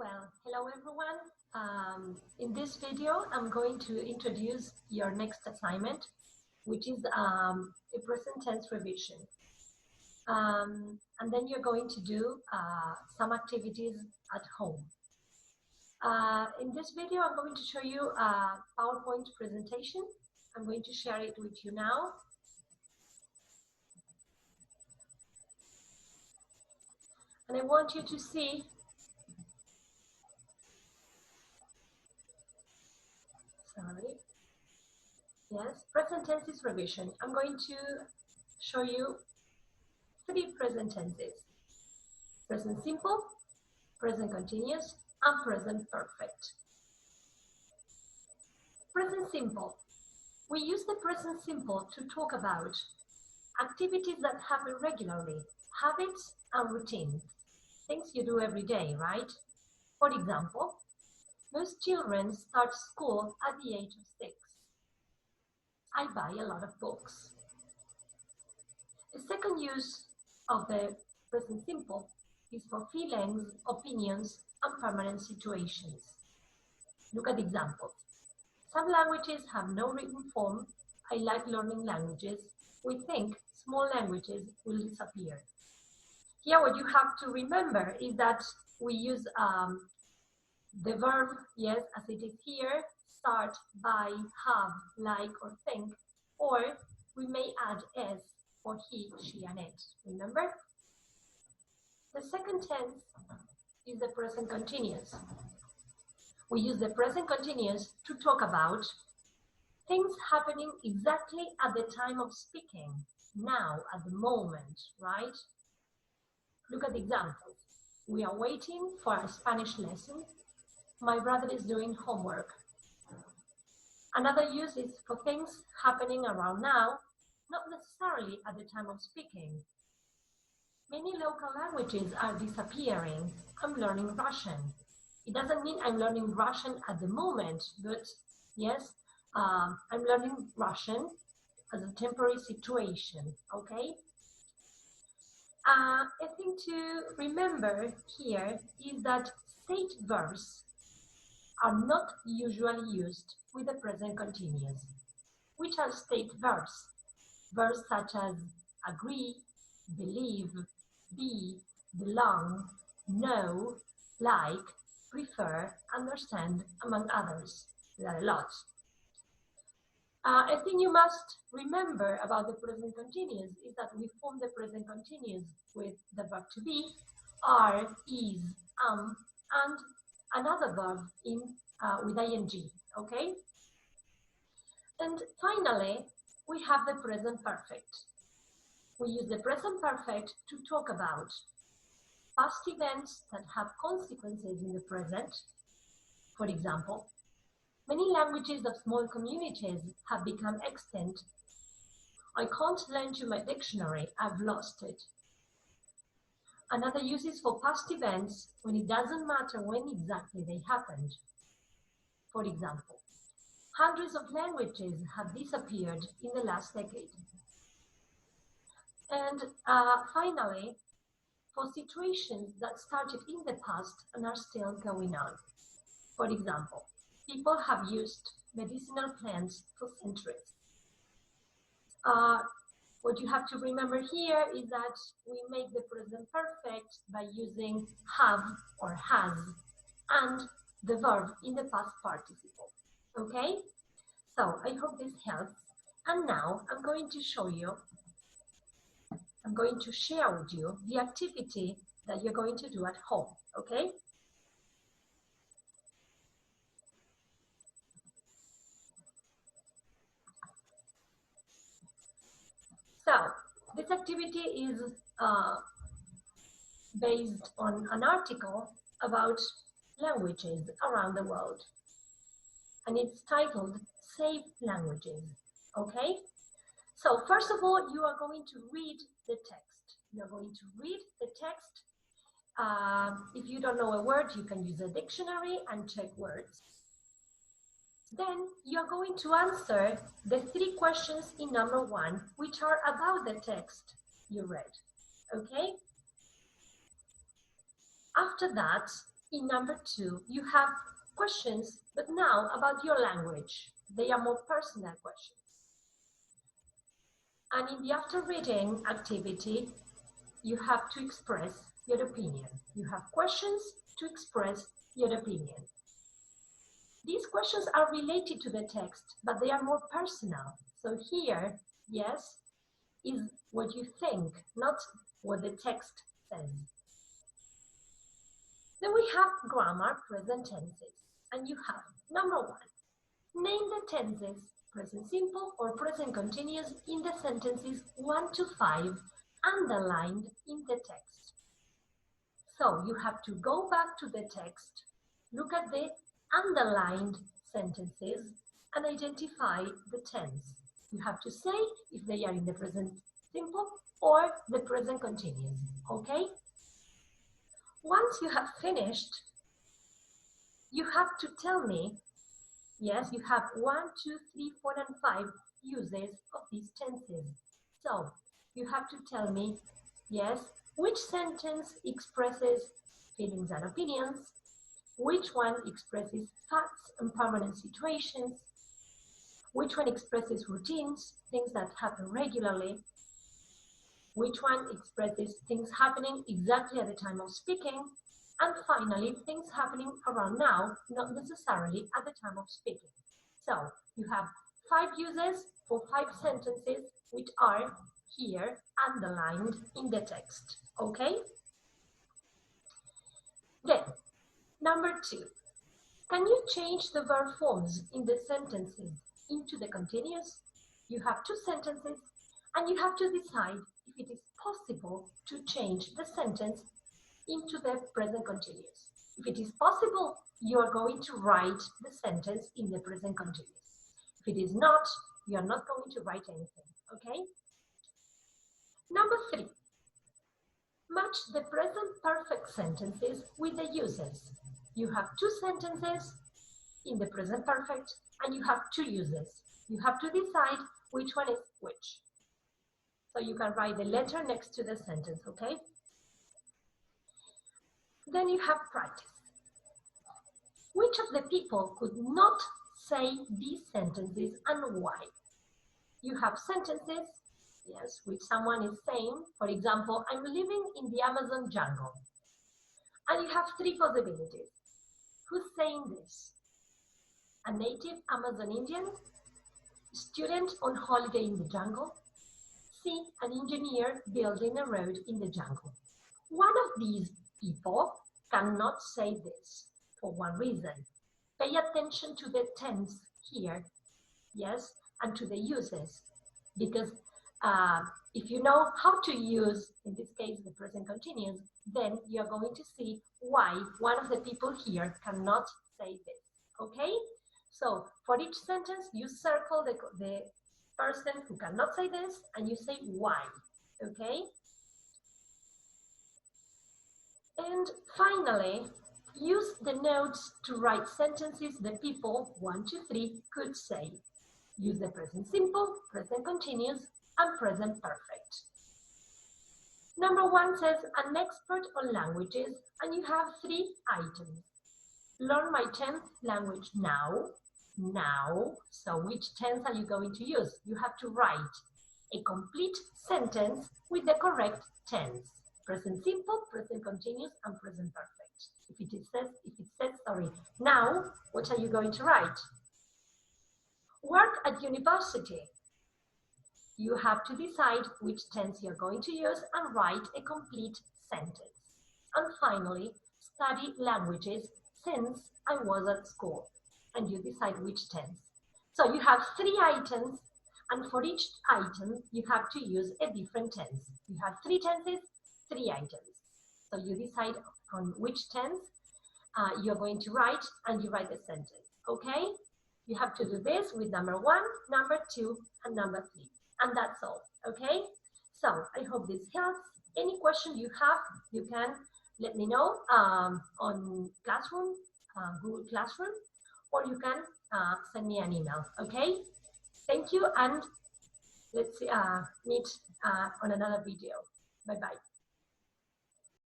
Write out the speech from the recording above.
Hello everyone. In this video, I'm going to introduce your next assignment, which is a present tense revision. And then you're going to do some activities at home. In this video, I'm going to show you a PowerPoint presentation. I'm going to share it with you now. And I want you to see Yes, present tenses revision. I'm going to show you 3 present tenses: present simple, present continuous, and present perfect. Present simple. We use the present simple to talk about activities that happen regularly, habits and routines, things you do every day, right? For example, most children start school at the age of 6. I buy a lot of books. The second use of the present simple is for feelings, opinions, and permanent situations. Look at examples. Some languages have no written form. I like learning languages. We think small languages will disappear. Here what you have to remember is that we use the verb, yes, as it is here, start, buy, have, like, or think, or we may add s for he, she, and it. Remember? The second tense is the present continuous. We use the present continuous to talk about things happening exactly at the time of speaking, now, at the moment, right? Look at the examples. We are waiting for a Spanish lesson. My brother is doing homework. Another use is for things happening around now, not necessarily at the time of speaking. Many local languages are disappearing. I'm learning Russian. It doesn't mean I'm learning Russian at the moment, but yes, I'm learning Russian as a temporary situation, okay? A thing to remember here is that state verbs are not usually used with the present continuous. Which are state verbs? Verbs such as agree, believe, be, belong, know, like, prefer, understand, among others. There are a lot. A thing you must remember about the present continuous is that we form the present continuous with the verb to be, are, is, and another verb with ing, okay? And finally, we have the present perfect. We use the present perfect to talk about past events that have consequences in the present. For example, many languages of small communities have become extinct. I can't lend you my dictionary, I've lost it. Another use is for past events when it doesn't matter when exactly they happened. For example, hundreds of languages have disappeared in the last decade. And finally, for situations that started in the past and are still going on. For example, people have used medicinal plants for centuries. What you have to remember here is that we make the present perfect by using have or has and the verb in the past participle. Okay? So I hope this helps. And now I'm going to share with you the activity that you're going to do at home. Okay? So this activity is based on an article about languages around the world. And it's titled Save Languages. Okay? So first of all, you are going to read the text. You're going to read the text. If you don't know a word, you can use a dictionary and check words. Then you're going to answer the 3 questions in number 1, which are about the text you read. Okay? After that, In number 2, you have questions, but now about your language. They are more personal questions. And in the after reading activity, you have to express your opinion. You have questions to express your opinion. These questions are related to the text, but they are more personal. So here, yes, is what you think, not what the text says. Then we have grammar, present tenses. And you have, number 1, name the tenses, present simple or present continuous in the sentences 1 to 5 underlined in the text. So you have to go back to the text, look at the underlined sentences and identify the tense. You have to say if they are in the present simple or the present continuous, okay? Once you have finished, you have to tell me, yes, you have 1, 2, 3, 4, and 5 uses of these tenses. So you have to tell me, yes, which sentence expresses feelings and opinions, which one expresses facts and permanent situations, which one expresses routines, things that happen regularly, which one expresses things happening exactly at the time of speaking, and finally, things happening around now, not necessarily at the time of speaking. So you have 5 uses for 5 sentences which are here underlined in the text, okay? Then, number 2, can you change the verb forms in the sentences into the continuous? You have 2 sentences and you have to decide if it is possible to change the sentence into the present continuous. If it is possible, you are going to write the sentence in the present continuous. If it is not, you are not going to write anything, okay? Number 3, match the present perfect sentences with the uses. You have 2 sentences in the present perfect and you have 2 uses. You have to decide which one is which. So you can write the letter next to the sentence, okay? Then you have practice. Which of the people could not say these sentences and why? You have sentences, yes, which someone is saying. For example, I'm living in the Amazon jungle. And you have 3 possibilities. Who's saying this? A native Amazon Indian, student on holiday in the jungle, C, an engineer building a road in the jungle. One of these people cannot say this for one reason. Pay attention to the tense here, yes, and to the uses, because if you know how to use, in this case, the present continuous, then you're going to see why one of the people here cannot say this, okay? So for each sentence, you circle the person who cannot say this, and you say why, okay? And finally, use the notes to write sentences the people, 1, 2, 3, could say. Use the present simple, present continuous, and present perfect. Number 1 says, an expert on languages, and you have 3 items. Learn my 10th language now. Now, so which tense are you going to use? You have to write a complete sentence with the correct tense. Present simple, present continuous, and present perfect. If it says, now, what are you going to write? Work at university. You have to decide which tense you're going to use and write a complete sentence. And finally, study languages since I was at school. And you decide which tense. So you have 3 items, and for each item, you have to use a different tense. You have 3 tenses, 3 items. So you decide on which tense you're going to write, and you write the sentence, okay? You have to do this with number 1, number 2, and number 3. And that's all, okay? So I hope this helps. Any question you have, you can let me know on Classroom, Google Classroom, or you can send me an email, okay? Thank you, and let's meet on another video. Bye-bye.